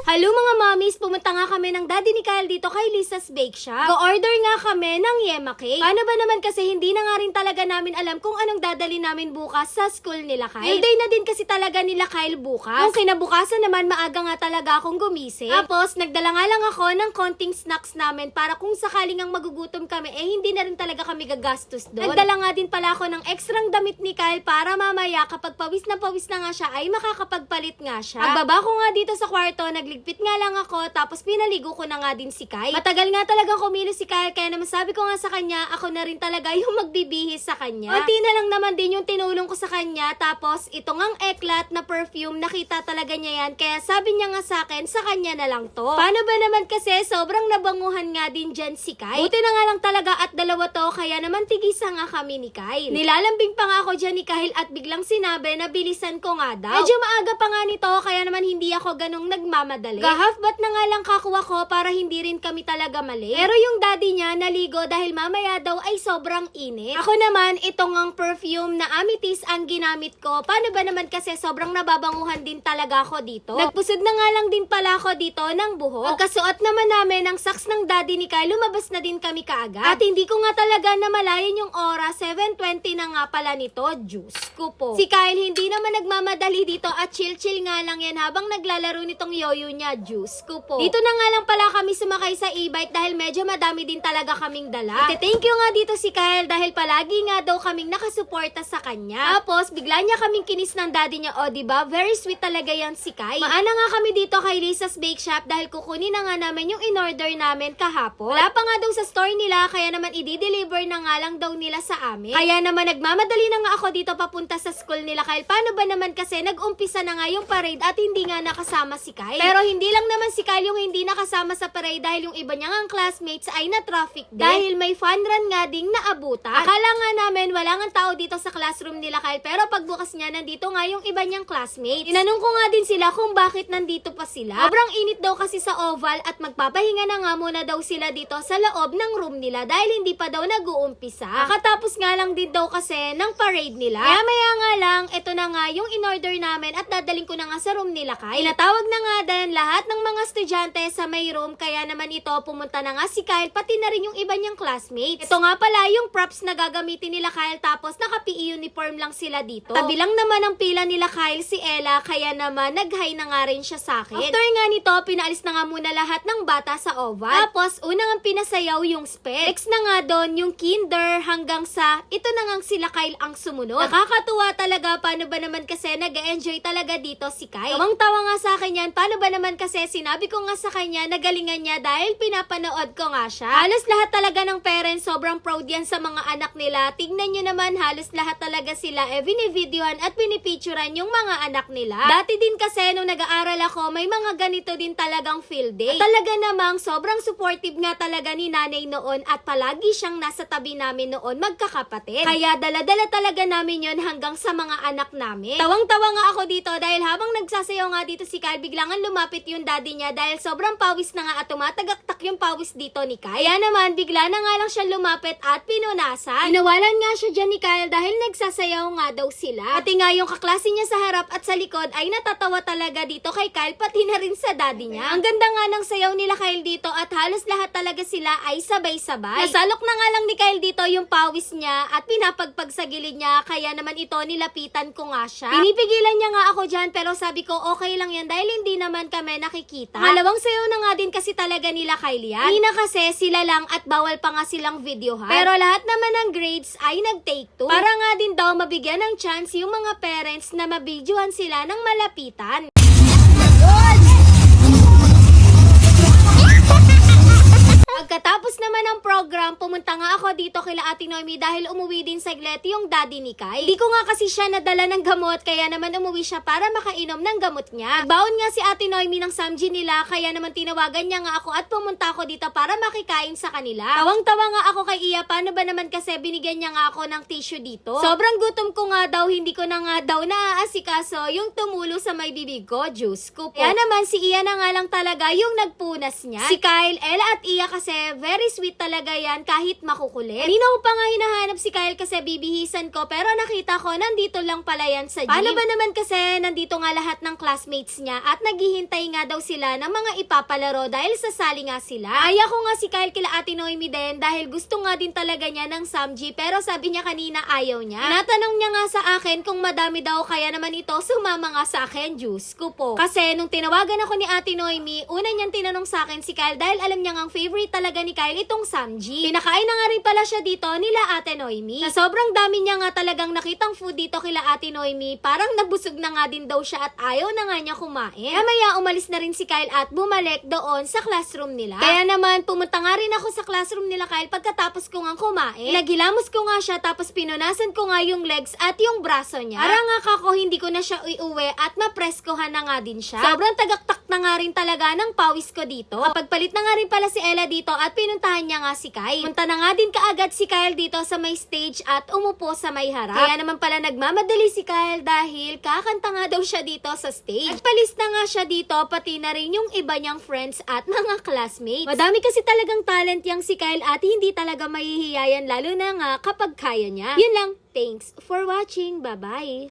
Hello mga mommies, pumunta nga kami ng daddy ni Kyle dito kay Lisa's Bake Shop. Go-order nga kami ng yema cake. Paano ba naman kasi hindi na nga rin talaga namin alam kung anong dadali namin bukas sa school nila Kyle. Field day na din kasi talaga nila Kyle bukas. Nung kinabukasan naman, maaga nga talaga akong gumising. Tapos, nagdala nga lang ako ng konting snacks namin para kung sakaling ang magugutom kami, hindi na rin talaga kami gagastos doon. Nagdala nga din pala ako ng ekstrang damit ni Kyle para mamaya kapag pawis na nga siya ay makakapagpalit nga siya. Pagbaba ko nga dito sa kwarto, nagligpit nga lang ako, tapos pinaligo ko na nga din si Kyle. Matagal nga talagang kumilos si Kyle, kaya naman sabi ko nga sa kanya, ako na rin talaga yung magbibihis sa kanya. Unti na lang naman din yung tinulong ko sa kanya, tapos ito ngang eklat na perfume, nakita talaga niya yan, kaya sabi niya nga sa akin, sa kanya na lang to. Paano ba naman kasi, sobrang nabanguhan nga din dyan si Kyle. Buti na nga lang talaga at dalawa to, kaya naman tigisa nga kami ni Kyle. Nilalambing pa nga ako dyan ni Kyle at biglang sinabi na bilisan ko nga daw. Medyo maaga pa nga nito, kaya naman hindi ako ganong nagmamadali. Half-bat na nga lang kakuha ko para hindi rin kami talaga mali. Pero yung daddy niya naligo dahil mamaya daw ay sobrang init. Ako naman, itong ang perfume na amethyst ang ginamit ko. Paano ba naman kasi sobrang nababanguhan din talaga ako dito. Nagpusod na nga lang din pala ako dito ng buhok. Pagkasuot naman namin ng socks ng daddy ni Kyle, lumabas na din kami kaagad. At hindi ko nga talaga namalayan yung oras, 7:20 na nga pala nito. Diyos ko po. Si Kyle hindi naman nagmamadali dito at chill-chill nga lang yan habang naglalaro nitong yoyo niya. Diyos ko po. Dito na nga lang pala kami sumakay sa e-bike dahil medyo madami din talaga kaming dala. Thank you nga dito si Kyle dahil palagi nga daw kaming nakasuporta sa kanya. Tapos bigla niya kaming kinis ng daddy niya. O diba? Very sweet talaga yan si Kyle. Maana nga kami dito kay Lisa's Bake Shop dahil kukunin na nga namin yung in-order namin kahapon. Wala pa nga daw sa store nila kaya naman i-deliver na nga lang daw nila sa amin. Kaya naman nagmamadali na nga ako dito papunta sa school nila Kyle. Paano ba naman kasi nag-umpisa na nga yung parade at hindi nga nakasama si Kyle. Pero hindi lang naman si Kyle yung hindi nakasama sa parade dahil yung iba niya nga classmates ay na-traffic din. Dahil may fun run nga ding naabutan. Akala nga namin wala nga tao dito sa classroom nila Kyle pero pagbukas niya nandito nga yung iba niyang classmates. Tinanong ko nga din sila kung bakit nandito pa sila. Sobrang init daw kasi sa oval at magpapahinga na nga muna daw sila dito sa loob ng room nila dahil hindi pa daw nag-uumpisa. Katapos nga lang din daw kasi ng parade nila. Kaya maya nga lang, ito na nga yung in-order namin at dadaling ko na nga sa room nila Kyle. Inatawag na nga din lahat ng mga estudyante sa may room kaya naman ito pumunta na nga si Kyle pati na rin yung iba niyang classmates. Ito nga pala yung props na gagamitin nila Kyle tapos naka-PE uniform lang sila dito. Tabi lang naman ang pila nila Kyle si Ella kaya naman nag-hi na nga rin siya sa akin. After nga nito, pinaalis na nga muna lahat ng bata sa oval. Tapos unang pinasayaw yung sped. Next na nga doon yung kinder hanggang sa ito na nga sila Kyle ang sumunod. Nakakatuwa talaga paano ba naman kasi nag-enjoy talaga dito si Kyle. Tawang-tawa nga sa akin yan. Paano ba naman kasi sinabi ko nga sa kanya nagalingan niya dahil pinapanood ko nga siya. Halos lahat talaga ng parents sobrang proud yan sa mga anak nila. Tignan nyo naman halos lahat talaga sila binivideohan at pinipicturan yung mga anak nila. Dati din kasi nung nag-aaral ako may mga ganito din talagang field day. At talaga namang sobrang supportive nga talaga ni nanay noon at palagi siyang nasa tabi namin noon magkakapatid. Kaya dala-dala talaga namin yon hanggang sa mga anak namin. Tawang-tawa nga ako dito dahil habang nagsasayaw nga dito si Kyle biglangan lumapit yung daddy niya dahil sobrang pawis na nga at tumatagaktak yung pawis dito ni Kyle. Kaya naman bigla na nga lang siya lumapit at pinunasan. Inawalan nga siya dyan ni Kyle dahil nagsasayaw nga daw sila. Pati nga yung kaklase niya sa harap at sa likod ay natatawa talaga dito kay Kyle pati na rin sa daddy niya. Ang ganda nga ng sayaw nila Kyle dito at halos lahat talaga sila ay sabay-sabay. Nasalok na nga lang ni Kyle dito yung pawis niya at pinapagpag sa gilid niya kaya naman ito nilapitan ko nga siya. Pinipigilan niya nga ako dyan pero sabi ko okay lang yan dahil hindi naman kami nakikita. Malawang sayaw na nga din kasi talaga nila Kyle yan. Hindi na kasi sila lang at bawal pa nga silang videohan. Pero lahat naman ng grades ay nag-take two. Para nga din daw mabigyan ng chance yung mga parents na mabidyohan sila ng malapitan. Pagkatapos naman ng program, pumunta nga ako dito kila Ate Noemi dahil umuwi din saglit yung daddy ni Kyle. Hindi ko nga kasi siya nadala ng gamot kaya naman umuwi siya para makainom ng gamot niya. Nagbaon nga si Ate Noemi ng samji nila kaya naman tinawagan niya nga ako at pumunta ako dito para makikain sa kanila. Tawang-tawa nga ako kay Iya, paano ba naman kasi binigyan niya nga ako ng tissue dito. Sobrang gutom ko nga daw, hindi ko na nga daw naaasikaso yung tumulo sa may bibig ko. Diyos ko po. Kaya naman si Iya na nga lang talaga yung nagpunas niya. Si Kyle, Ella at Iya kasi very sweet talaga yan kahit makukulit. Kanina ko pa nga hinahanap si Kyle kasi bibihisan ko pero nakita ko nandito lang pala yan sa gym. Paano ba naman kasi nandito nga lahat ng classmates niya at naghihintay nga daw sila ng mga ipapalaro dahil sasali nga sila. Aya ko nga si Kyle kila Ate Noemi din dahil gusto nga din talaga niya ng Samji pero sabi niya kanina ayaw niya. Natanong niya nga sa akin kung madami daw kaya naman ito sumama nga sa akin, Diyos ko po. Kasi nung tinawagan ako ni Ate Noemi, una niyang tinanong sa akin si Kyle dahil alam niya ngang favorite talaga ni Kyle itong Samji. Pinakain na nga rin pala siya dito nila Ate Noemi. Na sobrang dami niya nga talagang nakitang food dito kila Ate Noemi, parang nabusog na nga din daw siya at ayaw na nga niya kumain. Mamaya umalis na rin si Kyle at bumalik doon sa classroom nila. Kaya naman pumunta nga rin ako sa classroom nila Kyle pagkatapos ko nga kumain. Naghilamos ko nga siya tapos pinunasan ko nga yung legs at yung braso niya. Para nga kako hindi ko na siya iuwi at mapreskohan na nga din siya. Sobrang tagaktak na nga rin talaga ng pawis ko dito. Kapagpalit na nga rin pala si Ella dito at pinuntahan niya nga si Kyle. Punta na nga din kaagad si Kyle dito sa may stage at umupo sa may harap. Kaya naman pala nagmamadali si Kyle dahil kakanta nga daw siya dito sa stage. At palis na nga siya dito pati na rin yung iba niyang friends at mga classmates. Madami kasi talagang talent yang si Kyle at hindi talaga mahihiyayan lalo na nga kapag kaya niya. Yun lang. Thanks for watching. Bye-bye.